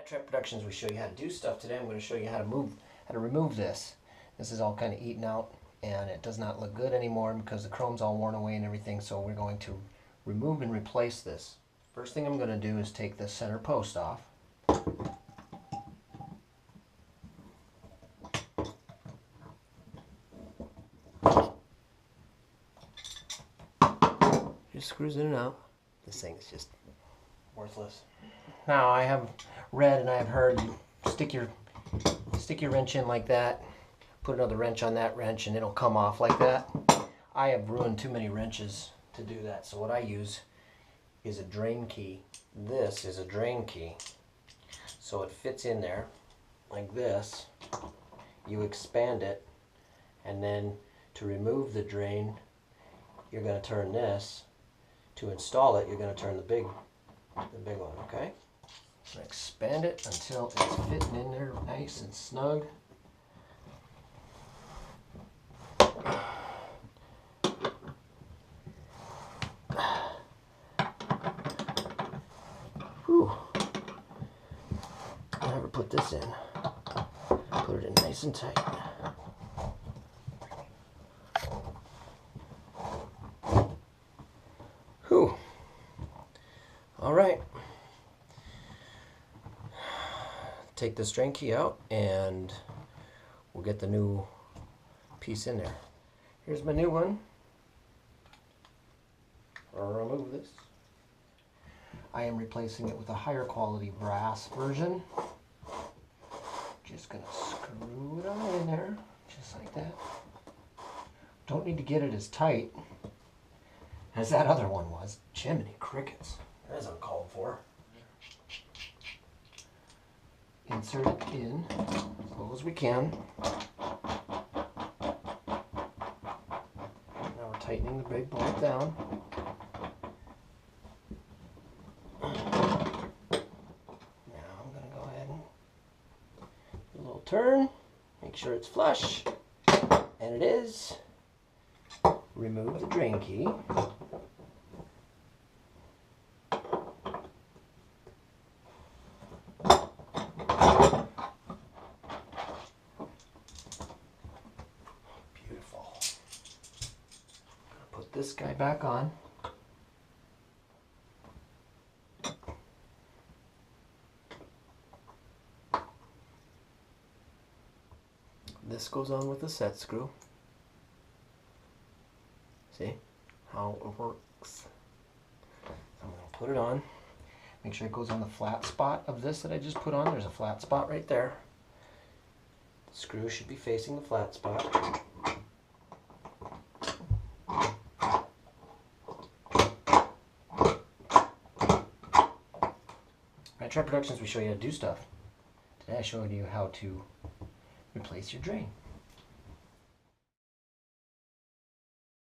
Rattrap Productions, we show you how to do stuff. Today I'm going to show you how to remove this. This is all kind of eaten out and it does not look good anymore because the chrome's all worn away and everything, so we're going to remove and replace this. First thing I'm going to do is take the center post off. Just screws in and out. This thing is just worthless. Now I have read and I have heard you stick your wrench in like that, put another wrench on that wrench and it'll come off like that. I have ruined too many wrenches to do that, so what I use is a drain key. This is a drain key, so it fits in there like this. You expand it, and then to remove the drain you're going to turn this. To install it, you're going to turn the big one, okay? Expand it until it's fitting in there nice and snug. Whew. I'll never put this in. Put it in nice and tight. Whew. All right. Take the drain key out and we'll get the new piece in there. Here's my new one. I'll remove this. I am replacing it with a higher quality brass version. Just gonna screw it on in there, just like that. Don't need to get it as tight as that other one was. Jiminy crickets. That's uncalled for. Insert it in as low as we can. Now we're tightening the big bolt down. Now I'm going to go ahead and do a little turn, make sure it's flush, and it is. Remove the drain key. Put this guy back on. This goes on with the set screw. See how it works? I'm going to put it on. Make sure it goes on the flat spot of this that I just put on. There's a flat spot right there. The screw should be facing the flat spot. Rattrap Productions, we show you how to do stuff. Today I showed you how to replace your drain.